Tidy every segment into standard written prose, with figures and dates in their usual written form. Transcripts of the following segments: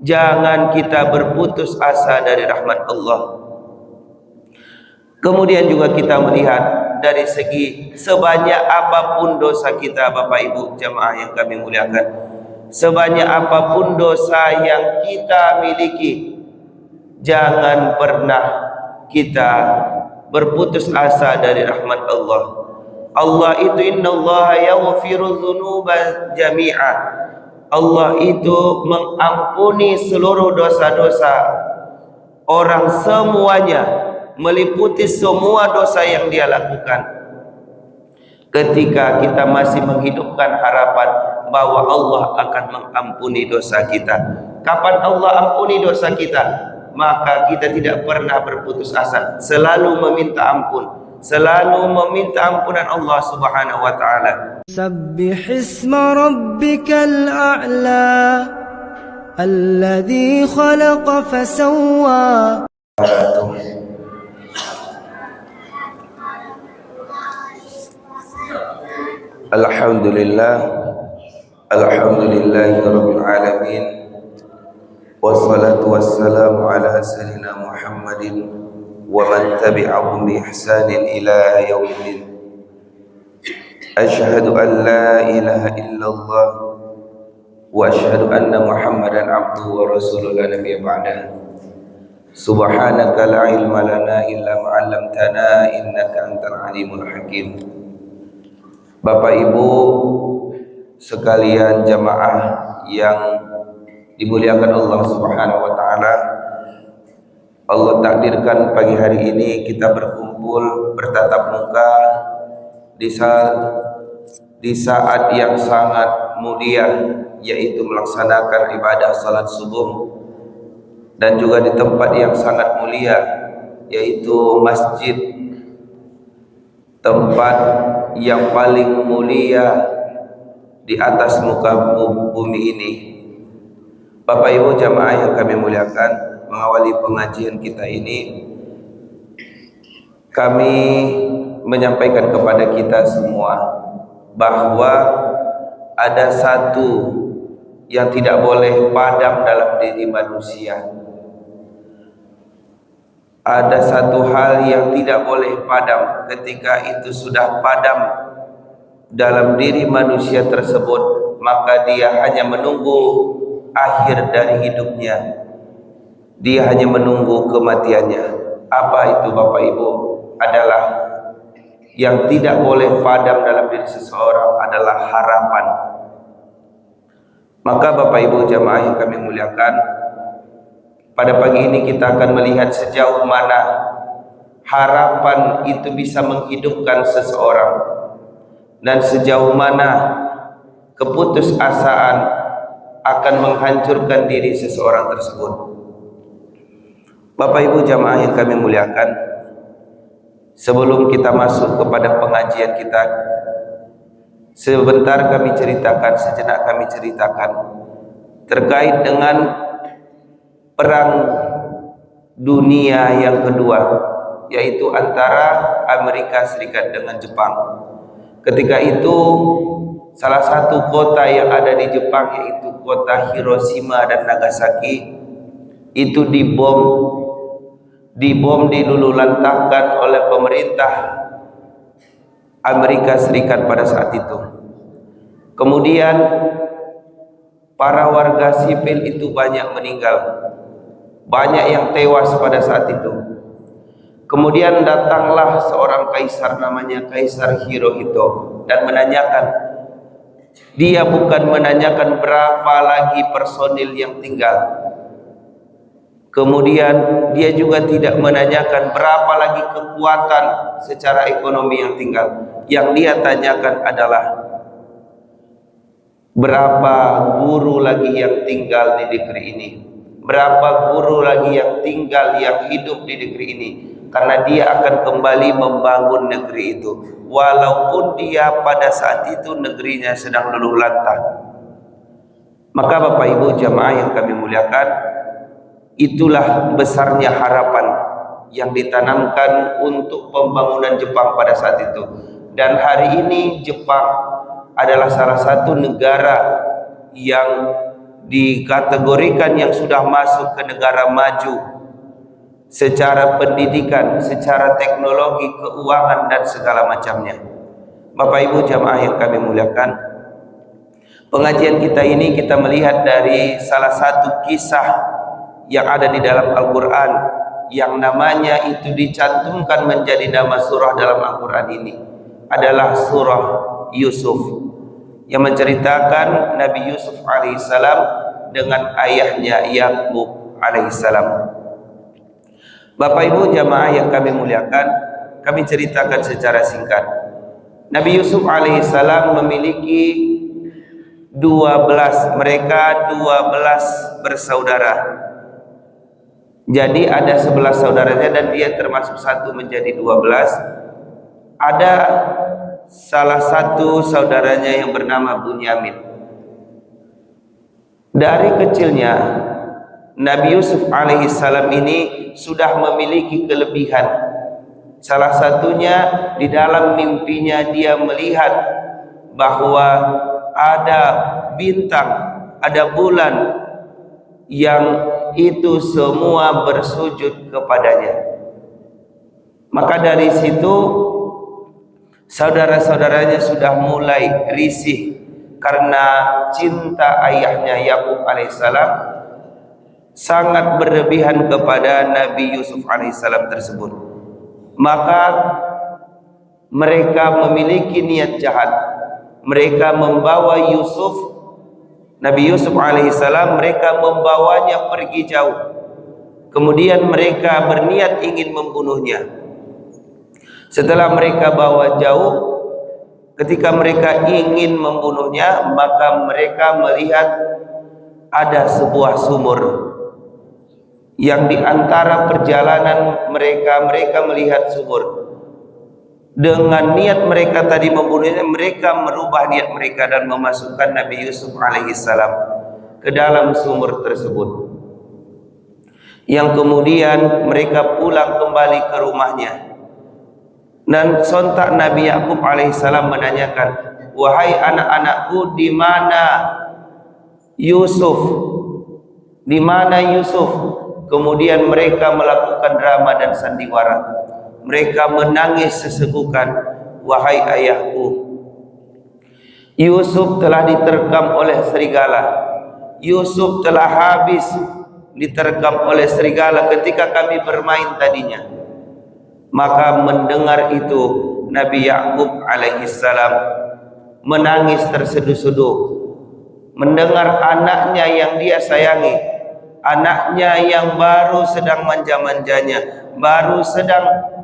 Jangan kita berputus asa dari rahmat Allah. Kemudian juga kita melihat dari segi sebanyak apapun dosa kita, Bapak Ibu jamaah yang kami muliakan, sebanyak apapun dosa yang kita miliki, jangan pernah kita berputus asa dari rahmat Allah. Allah itu innallaha yaghfiru dzunuba jami'a. Allah itu mengampuni seluruh dosa-dosa orang semuanya, meliputi semua dosa yang dia lakukan. Ketika kita masih menghidupkan harapan bahwa Allah akan mengampuni dosa kita. Kapan Allah ampuni dosa kita? Maka kita tidak pernah berputus asa, selalu meminta ampun, selalu meminta ampunan Allah Subhanahu wa taala. Sabbih isma rabbikal a'la alladhi khalaqa fasawwa. Alhamdulillah, alhamdulillahi rabbil alamin, wassalatu wassalamu ala sayyidina Muhammadin wa man tabi'ahum bi ihsanin ila yaumiddin. Asyhadu an la ilaha illallah wa asyhadu anna Muhammadan abduhu wa rasuluhu la nabiyya ba'dah. Subhanaka la ilma lana illa ma 'allamtana innaka antal alimul hakim. Bapak Ibu sekalian jamaah yang dimuliakan Allah Subhanahu wa taala, Allah takdirkan pagi hari ini kita berkumpul bertatap muka di saat yang sangat mulia, yaitu melaksanakan ibadah salat subuh, dan juga di tempat yang sangat mulia, yaitu masjid, tempat yang paling mulia di atas muka bumi ini. Bapak Ibu jamaah yang kami muliakan, mengawali pengajian kita ini, kami menyampaikan kepada kita semua bahwa ada satu yang tidak boleh padam dalam diri manusia. Ada satu hal yang tidak boleh padam. Ketika itu sudah padam dalam diri manusia tersebut, maka dia hanya menunggu akhir dari hidupnya. Dia hanya menunggu kematiannya. Apa itu Bapak Ibu? Adalah yang tidak boleh padam dalam diri seseorang adalah harapan. Maka Bapak Ibu jamaah yang kami muliakan, pada pagi ini kita akan melihat sejauh mana harapan itu bisa menghidupkan seseorang dan sejauh mana keputusasaan akan menghancurkan diri seseorang tersebut. Bapak Ibu jamaah yang kami muliakan, sebelum kita masuk kepada pengajian kita, sebentar kami ceritakan, sejenak kami ceritakan terkait dengan perang dunia yang kedua, yaitu antara Amerika Serikat dengan Jepang. Ketika itu salah satu kota yang ada di Jepang, yaitu kota Hiroshima dan Nagasaki, itu dibom dilululantahkan oleh pemerintah Amerika Serikat pada saat itu. Kemudian para warga sipil itu banyak meninggal, banyak yang tewas pada saat itu. Kemudian datanglah seorang kaisar namanya Kaisar Hirohito dan menanyakan, dia bukan menanyakan berapa lagi personil yang tinggal. Kemudian dia juga tidak menanyakan berapa lagi kekuatan secara ekonomi yang tinggal. Yang dia tanyakan adalah berapa guru lagi yang tinggal di negeri ini, berapa guru lagi yang tinggal, yang hidup di negeri ini, karena dia akan kembali membangun negeri itu, walaupun dia pada saat itu negerinya sedang luluh lantah. Maka Bapak Ibu jamaah yang kami muliakan, itulah besarnya harapan yang ditanamkan untuk pembangunan Jepang pada saat itu. Dan hari ini Jepang adalah salah satu negara yang dikategorikan yang sudah masuk ke negara maju secara pendidikan, secara teknologi, keuangan dan segala macamnya. Bapak Ibu jamaah yang kami muliakan, pengajian kita ini kita melihat dari salah satu kisah yang ada di dalam Al-Quran, yang namanya itu dicantumkan menjadi nama surah dalam Al-Quran ini adalah surah Yusuf, yang menceritakan Nabi Yusuf alaihissalam dengan ayahnya Yakub alaihissalam. Bapak Ibu jamaah yang kami muliakan, kami ceritakan secara singkat. Nabi Yusuf alaihissalam memiliki 12 bersaudara. Jadi ada 11 saudaranya dan dia termasuk satu menjadi 12. Ada salah satu saudaranya yang bernama Bunyamin. Dari kecilnya Nabi Yusuf alaihissalam ini sudah memiliki kelebihan. Salah satunya di dalam mimpinya dia melihat bahwa ada bintang, ada bulan yang itu semua bersujud kepadanya. Maka dari situ saudara-saudaranya sudah mulai risih karena cinta ayahnya Yakub alaihissalam sangat berlebihan kepada Nabi Yusuf alaihissalam tersebut. Maka mereka memiliki niat jahat. Mereka membawa Nabi Yusuf alaihissalam, mereka membawanya pergi jauh. Kemudian mereka berniat ingin membunuhnya. Setelah mereka bawa jauh, ketika mereka ingin membunuhnya, maka mereka melihat ada sebuah sumur yang di antara perjalanan mereka melihat sumur. Dengan niat mereka tadi membunuhnya, mereka merubah niat mereka dan memasukkan Nabi Yusuf alaihissalam ke dalam sumur tersebut. Yang kemudian mereka pulang kembali ke rumahnya. Dan sontak Nabi Yakub alaihissalam menanyakan, "Wahai anak-anakku, di mana Yusuf? Di mana Yusuf?" Kemudian mereka melakukan drama dan sandiwara. Mereka menangis sesegukan, "Wahai ayahku, Yusuf telah diterkam oleh serigala. Yusuf telah habis diterkam oleh serigala ketika kami bermain tadinya." Maka mendengar itu Nabi Yakub alaihissalam menangis terseduh-seduh. Mendengar anaknya yang dia sayangi, anaknya yang baru sedang manja-manjanya, baru sedang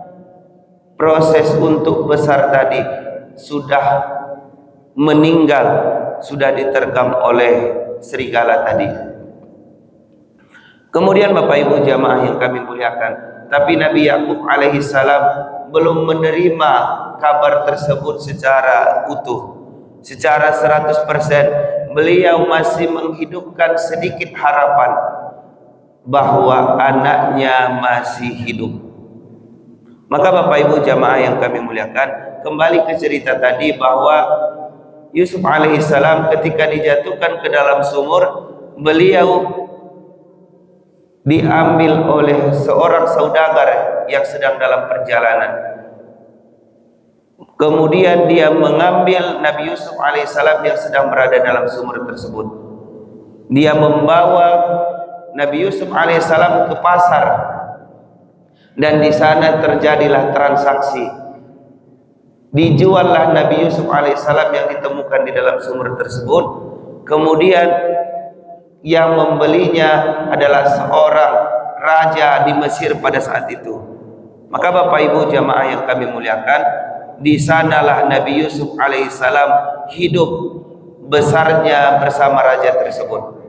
proses untuk besar tadi, sudah meninggal, sudah diterkam oleh serigala tadi. Kemudian Bapak Ibu jamaah yang kami muliakan, tapi Nabi Yakub alaihissalam belum menerima kabar tersebut secara utuh, secara 100%. Beliau masih menghidupkan sedikit harapan bahwa anaknya masih hidup. Maka Bapak Ibu jamaah yang kami muliakan, kembali ke cerita tadi bahwa Yusuf alaihissalam ketika dijatuhkan ke dalam sumur, beliau diambil oleh seorang saudagar yang sedang dalam perjalanan. Kemudian dia mengambil Nabi Yusuf alaihissalam yang sedang berada dalam sumur tersebut. Dia membawa Nabi Yusuf alaihissalam ke pasar, dan di sana terjadilah transaksi. Dijuallah Nabi Yusuf alaihissalam yang ditemukan di dalam sumur tersebut. Kemudian yang membelinya adalah seorang raja di Mesir pada saat itu. Maka Bapak Ibu jamaah yang kami muliakan, di sanalah Nabi Yusuf alaihissalam hidup besarnya bersama raja tersebut.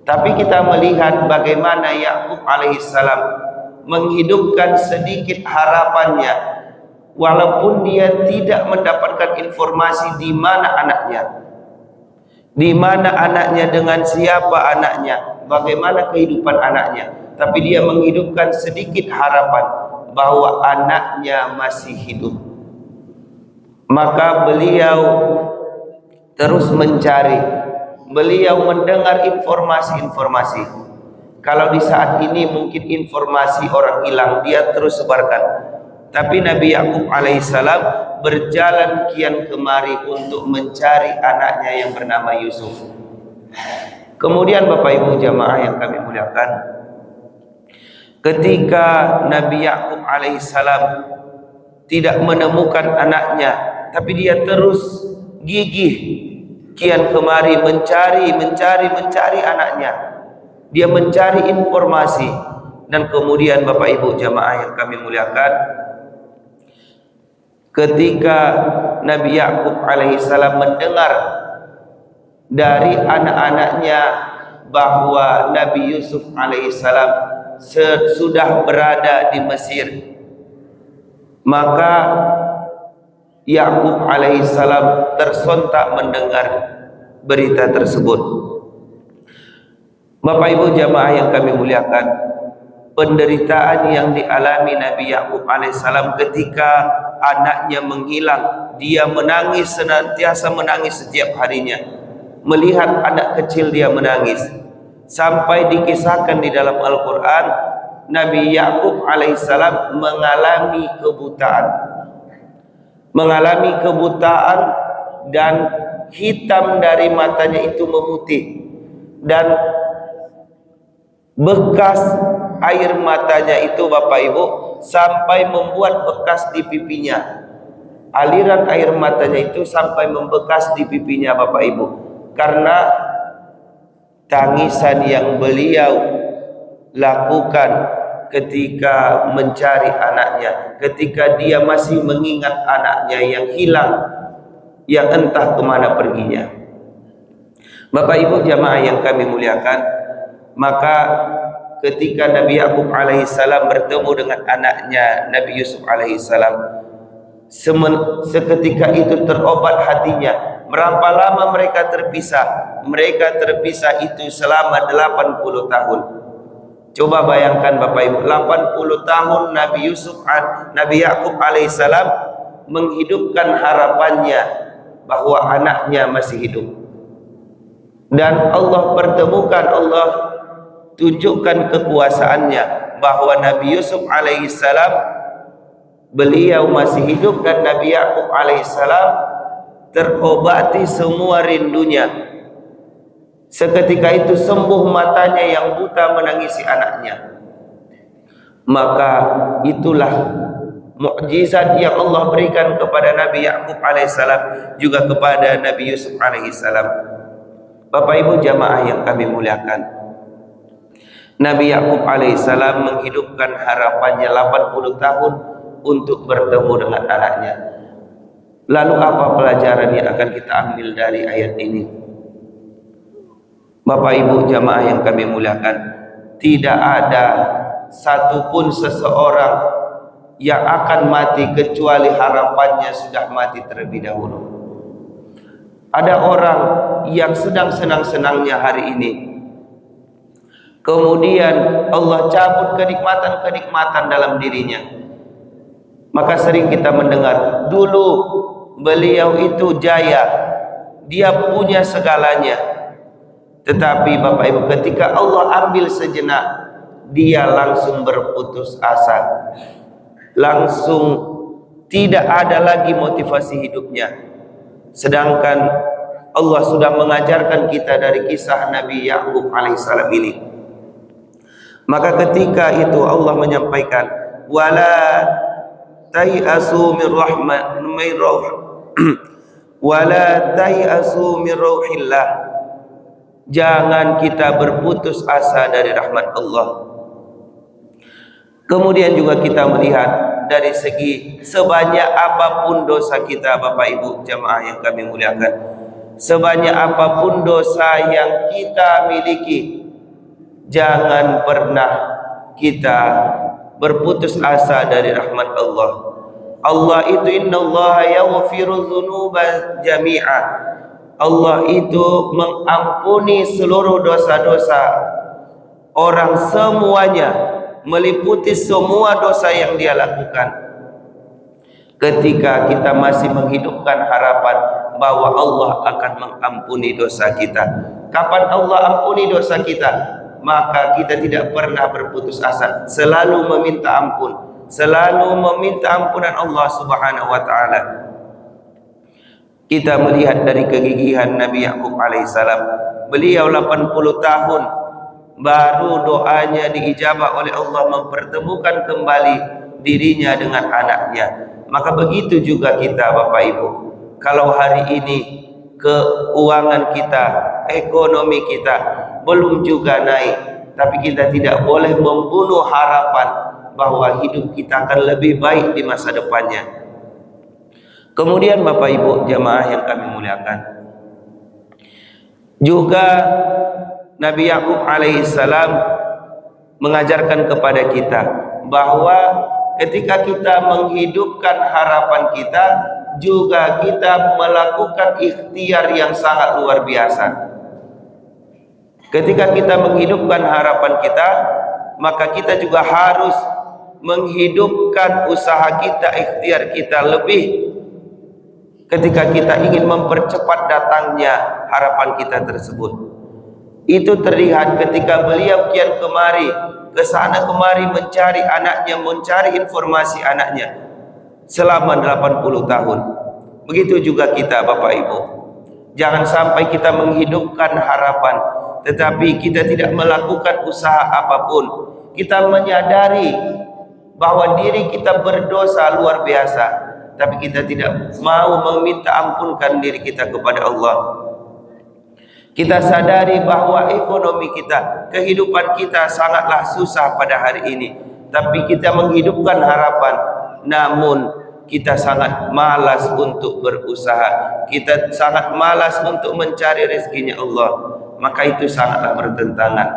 Tapi kita melihat bagaimana Yakub alaihissalam menghidupkan sedikit harapannya, walaupun dia tidak mendapatkan informasi di mana anaknya. Di mana anaknya, dengan siapa anaknya, bagaimana kehidupan anaknya, tapi dia menghidupkan sedikit harapan bahwa anaknya masih hidup. Maka beliau terus mencari beliau mendengar informasi-informasi. Kalau di saat ini mungkin informasi orang hilang, dia terus sebarkan. Tapi Nabi Yakub alaihissalam berjalan kian kemari untuk mencari anaknya yang bernama Yusuf. Kemudian Bapak Ibu jamaah yang kami muliakan, ketika Nabi Yakub alaihissalam tidak menemukan anaknya, tapi dia terus gigih kian kemari mencari anaknya. Dia mencari informasi. Dan kemudian Bapak Ibu jamaah yang kami muliakan, ketika Nabi Yakub alaihissalam mendengar dari anak-anaknya bahwa Nabi Yusuf alaihissalam sudah berada di Mesir, maka Yakub alaihissalam tersontak mendengar berita tersebut. Bapak Ibu jamaah yang kami muliakan, penderitaan yang dialami Nabi Yakub alaihissalam ketika anaknya menghilang, dia menangis, senantiasa menangis setiap harinya. Melihat anak kecil dia menangis, sampai dikisahkan di dalam Al-Quran, Nabi Yakub alaihissalam mengalami kebutaan dan hitam dari matanya itu memutih, dan bekas air matanya itu Bapak Ibu sampai membuat bekas di pipinya. Aliran air matanya itu sampai membekas di pipinya Bapak Ibu, karena tangisan yang beliau lakukan ketika mencari anaknya, ketika dia masih mengingat anaknya yang hilang, yang entah kemana perginya. Bapak Ibu jamaah yang kami muliakan, maka ketika Nabi Yakub alaihissalam bertemu dengan anaknya Nabi Yusuf alaihissalam, seketika itu terobat hatinya. Berapa lama mereka terpisah? Mereka terpisah itu selama 80 tahun. Coba bayangkan Bapak Ibu, 80 tahun Nabi Yakub alaihissalam menghidupkan harapannya bahwa anaknya masih hidup. Dan Allah pertemukan, Allah tunjukkan kekuasaannya bahwa Nabi Yusuf alaihissalam beliau masih hidup, dan Nabi Yakub alaihissalam terobati semua rindunya. Seketika itu sembuh matanya yang buta menangisi anaknya. Maka itulah mukjizat yang Allah berikan kepada Nabi Yakub alaihissalam, juga kepada Nabi Yusuf alaihissalam. Bapak Ibu jamaah yang kami muliakan, Nabi Yakub alaihissalam menghidupkan harapannya 80 tahun untuk bertemu dengan anaknya. Lalu apa pelajaran yang akan kita ambil dari ayat ini? Bapak Ibu jamaah yang kami muliakan, tidak ada satupun seseorang yang akan mati kecuali harapannya sudah mati terlebih dahulu. Ada orang yang sedang senang-senangnya hari ini, kemudian Allah cabut kenikmatan-kenikmatan dalam dirinya. Maka sering kita mendengar, dulu beliau itu jaya, dia punya segalanya. Tetapi Bapak Ibu, ketika Allah ambil sejenak, dia langsung berputus asa, langsung tidak ada lagi motivasi hidupnya. Sedangkan Allah sudah mengajarkan kita dari kisah Nabi Yakub alaihissalam ini. Maka ketika itu Allah menyampaikan, wala tayasu min rauhillah, jangan kita berputus asa dari rahmat Allah. Kemudian juga kita melihat dari segi sebanyak apapun dosa kita Bapak Ibu jamaah yang kami muliakan, sebanyak apapun dosa yang kita miliki, jangan pernah kita berputus asa dari rahmat Allah. Allah itu innallaha yaghfiru dzunuba jami'a. Allah itu mengampuni seluruh dosa-dosa orang semuanya, meliputi semua dosa yang dia lakukan. Ketika kita masih menghidupkan harapan bahwa Allah akan mengampuni dosa kita, kapan Allah ampuni dosa kita, maka kita tidak pernah berputus asa, selalu meminta ampun, selalu meminta ampunan Allah Subhanahu wa taala. Kita melihat dari kegigihan Nabi Yakub alaihissalam, beliau 80 tahun baru doanya diijabah oleh Allah mempertemukan kembali dirinya dengan anaknya. Maka begitu juga kita Bapak Ibu, kalau hari ini keuangan kita, ekonomi kita belum juga naik, tapi kita tidak boleh membunuh harapan bahwa hidup kita akan lebih baik di masa depannya. Kemudian Bapak Ibu jamaah yang kami muliakan, juga Nabi Yakub alaihissalam mengajarkan kepada kita bahwa ketika kita menghidupkan harapan kita, juga kita melakukan ikhtiar yang sangat luar biasa. Ketika kita menghidupkan harapan kita, maka kita juga harus menghidupkan usaha kita, ikhtiar kita lebih ketika kita ingin mempercepat datangnya harapan kita tersebut. Itu terlihat ketika beliau kian kemari, ke sana kemari mencari anaknya, mencari informasi anaknya selama 80 tahun. Begitu juga kita Bapak Ibu. Jangan sampai kita menghidupkan harapan tetapi kita tidak melakukan usaha apapun. Kita menyadari bahwa diri kita berdosa luar biasa, tapi kita tidak mau meminta ampunkan diri kita kepada Allah. Kita sadari bahwa ekonomi kita, kehidupan kita sangatlah susah pada hari ini, tapi kita menghidupkan harapan, namun kita sangat malas untuk berusaha, kita sangat malas untuk mencari rezekinya Allah. Maka itu sangatlah bertentangan.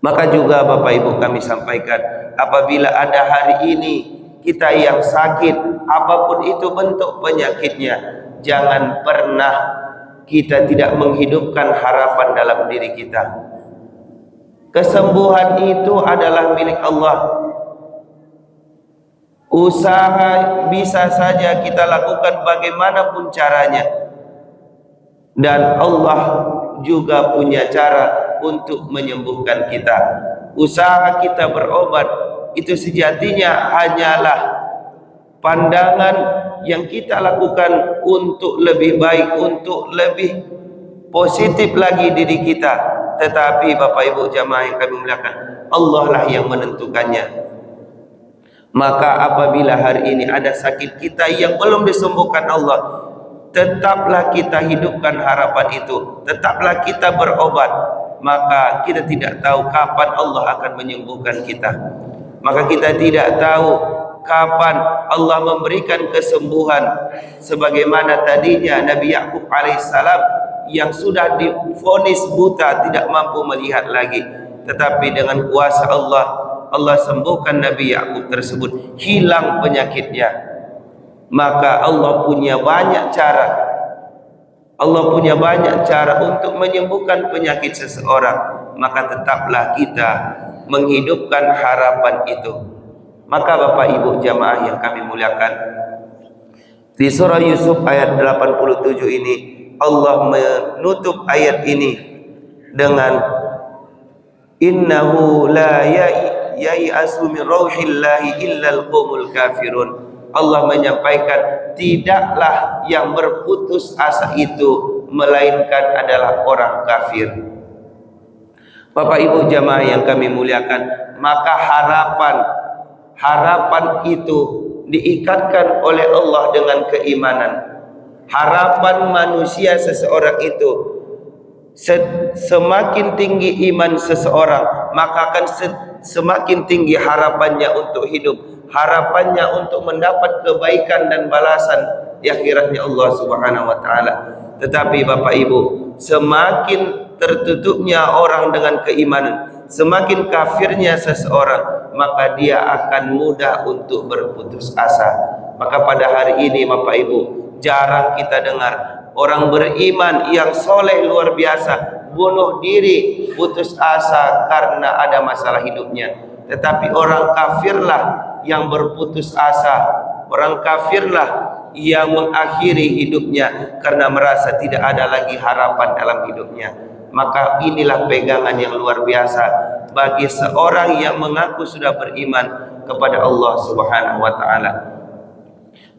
Maka juga Bapak Ibu kami sampaikan, apabila ada hari ini kita yang sakit, apapun itu bentuk penyakitnya, jangan pernah kita tidak menghidupkan harapan dalam diri kita. Kesembuhan itu adalah milik Allah. Usaha bisa saja kita lakukan bagaimanapun caranya, dan Allah juga punya cara untuk menyembuhkan kita. Usaha kita berobat itu sejatinya hanyalah pandangan yang kita lakukan untuk lebih baik, untuk lebih positif lagi diri kita. Tetapi Bapak Ibu jamaah yang kami muliakan, Allah lah yang menentukannya. Maka apabila hari ini ada sakit kita yang belum disembuhkan Allah, tetaplah kita hidupkan harapan itu, tetaplah kita berobat. Maka kita tidak tahu kapan Allah akan menyembuhkan kita. Maka kita tidak tahu kapan Allah memberikan kesembuhan. Sebagaimana tadinya Nabi Yakub alaihissalam yang sudah divonis buta, tidak mampu melihat lagi, tetapi dengan kuasa Allah, Allah sembuhkan Nabi Yakub tersebut, hilang penyakitnya. Maka Allah punya banyak cara. Allah punya banyak cara untuk menyembuhkan penyakit seseorang. Maka tetaplah kita menghidupkan harapan itu. Maka Bapak Ibu jamaah yang kami muliakan, di surah Yusuf ayat 87 ini Allah menutup ayat ini dengan innahu la yai'asu min rauhillahi illal qaumul kafirun. Allah menyampaikan tidaklah yang berputus asa itu melainkan adalah orang kafir. Bapak Ibu jamaah yang kami muliakan, maka harapan itu diikatkan oleh Allah dengan keimanan. Harapan manusia seseorang itu, semakin tinggi iman seseorang, maka akan semakin tinggi harapannya untuk hidup, harapannya untuk mendapat kebaikan dan balasan di akhiratnya Allah Subhanahu wa taala. Tetapi Bapak Ibu, semakin tertutupnya orang dengan keimanan, semakin kafirnya seseorang, maka dia akan mudah untuk berputus asa. Maka pada hari ini Bapak Ibu, jarang kita dengar orang beriman yang soleh luar biasa bunuh diri, putus asa karena ada masalah hidupnya. Tetapi orang kafirlah yang berputus asa, orang kafirlah yang mengakhiri hidupnya karena merasa tidak ada lagi harapan dalam hidupnya. Maka inilah pegangan yang luar biasa bagi seorang yang mengaku sudah beriman kepada Allah Subhanahu wa taala.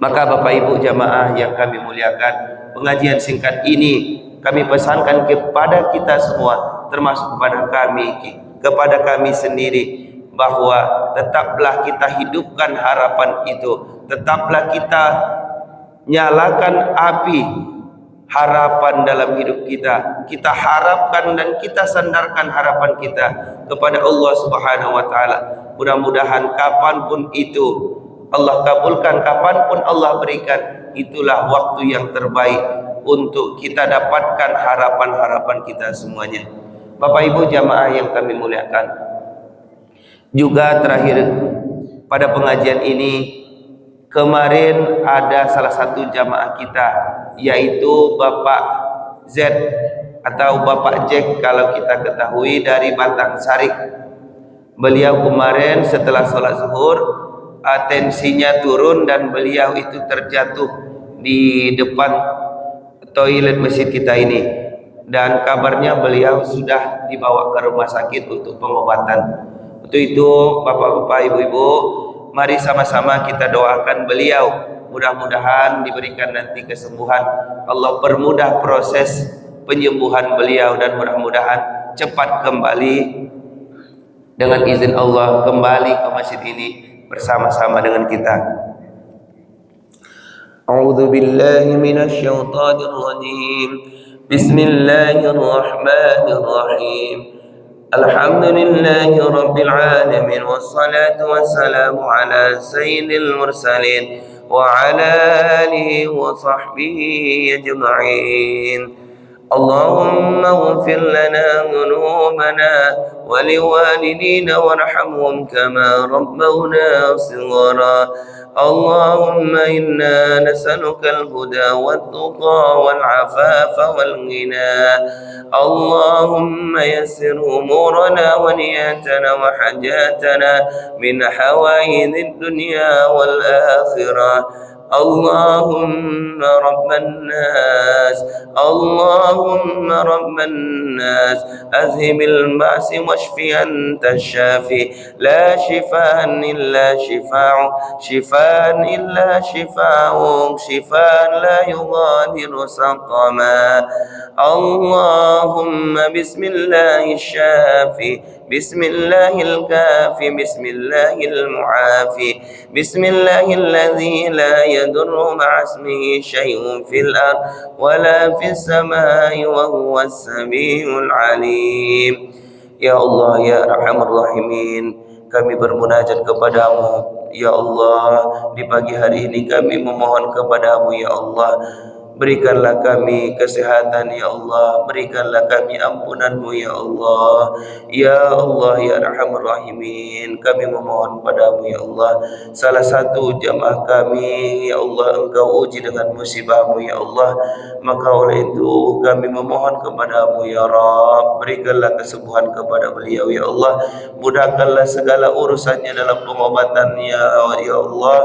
Maka Bapak Ibu jamaah yang kami muliakan, pengajian singkat ini kami pesankan kepada kita semua, termasuk kepada kami sendiri, bahwa tetaplah kita hidupkan harapan itu, tetaplah kita nyalakan api harapan dalam hidup kita. Kita harapkan dan kita sandarkan harapan kita kepada Allah Subhanahu wa taala. Mudah-mudahan kapanpun itu Allah kabulkan, kapanpun Allah berikan, itulah waktu yang terbaik untuk kita dapatkan harapan-harapan kita semuanya. Bapak Ibu jamaah yang kami muliakan, juga terakhir pada pengajian ini, kemarin ada salah satu jamaah kita, yaitu Bapak Z atau Bapak Jack kalau kita ketahui, dari Batang Sarik. Beliau kemarin setelah sholat zuhur, tensinya turun dan beliau itu terjatuh di depan toilet masjid kita ini, dan kabarnya beliau sudah dibawa ke rumah sakit untuk pengobatan. Untuk itu Bapak-bapak, Ibu-ibu, mari sama-sama kita doakan beliau, mudah-mudahan diberikan nanti kesembuhan. Allah permudah proses penyembuhan beliau dan mudah-mudahan cepat kembali dengan izin Allah, kembali ke masjid ini bersama-sama dengan kita. A'udzu billahi minasyaitonir rajim. Bismillahirrahmanirrahim. Alhamdulillahi rabbil alamin, wassalatu wassalamu ala sayyidil mursalin wa ala alihi wa sahbihi ajma'in. Allahumma ighfir lana dhunubana wa liwalidina warhamhum kama rabbawna shighara. Allahumma inna nas'aluka al-huda wat-tuqa wal-'afafa wal-ghina. Allahumma yassir umurana wa niyatana wa hajatana min hawaidid dunya wal akhirah. اللهم رب الناس اللهم رب الناس أذهب البأس واشف أنت الشافي لا شفاء إلا شفاعك شفاء إلا شفاعك شفاء لا يغادر سقما. اللهم بسم الله الشافي بسم الله الكافي بسم الله المعافي بسم الله الذي لا يضر مع اسمه شيء في الأرض ولا في السماء وهو السميع العليم. Ya Allah, ya Arhamar Rahimin, kami bermunajat kepadamu ya Allah. Di pagi hari ini kami memohon kepadamu ya Allah, berikanlah kami kesehatan ya Allah, berikanlah kami ampunanmu ya Allah. Ya Allah, ya Arhamar Rahimin, kami memohon padamu ya Allah, salah satu jamaah kami ya Allah Engkau uji dengan musibahmu ya Allah, maka oleh itu kami memohon kepadamu ya Rabb, berikanlah kesembuhan kepada beliau ya Allah, mudahkanlah segala urusannya dalam pengobatannya ya Allah.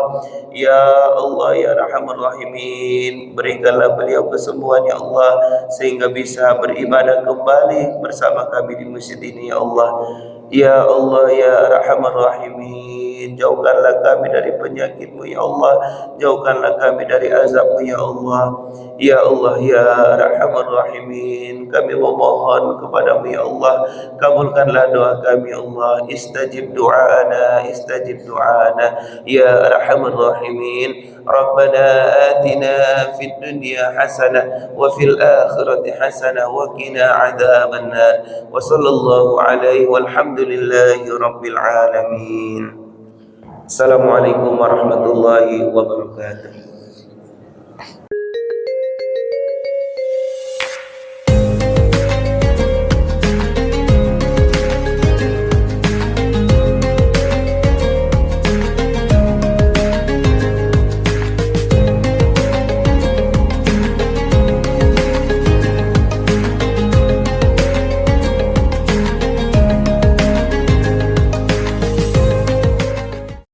Ya Allah, ya Arhamar Rahimin, berikanlah beliau kesembuhan ya Allah, sehingga bisa beribadah kembali bersama kami di masjid ini ya Allah. Ya Allah, ya Arhamar Rahimin, jauhkanlah kami dari penyakitmu ya Allah, jauhkanlah kami dari azabmu ya Allah. Ya Allah, ya Arhamar Rahimin, kami memohon kepadamu ya Allah, kabulkanlah doa kami ya Allah. Istajib du'ana, istajib du'ana ya Arhamar Rahimin. Rabbana atina fid dunya hasanah wa fil akhirati hasanah wa qina adzaban nar. Wa sallallahu alaihi walhamdulillahi rabbil alamin. Assalamualaikum warahmatullahi wabarakatuh.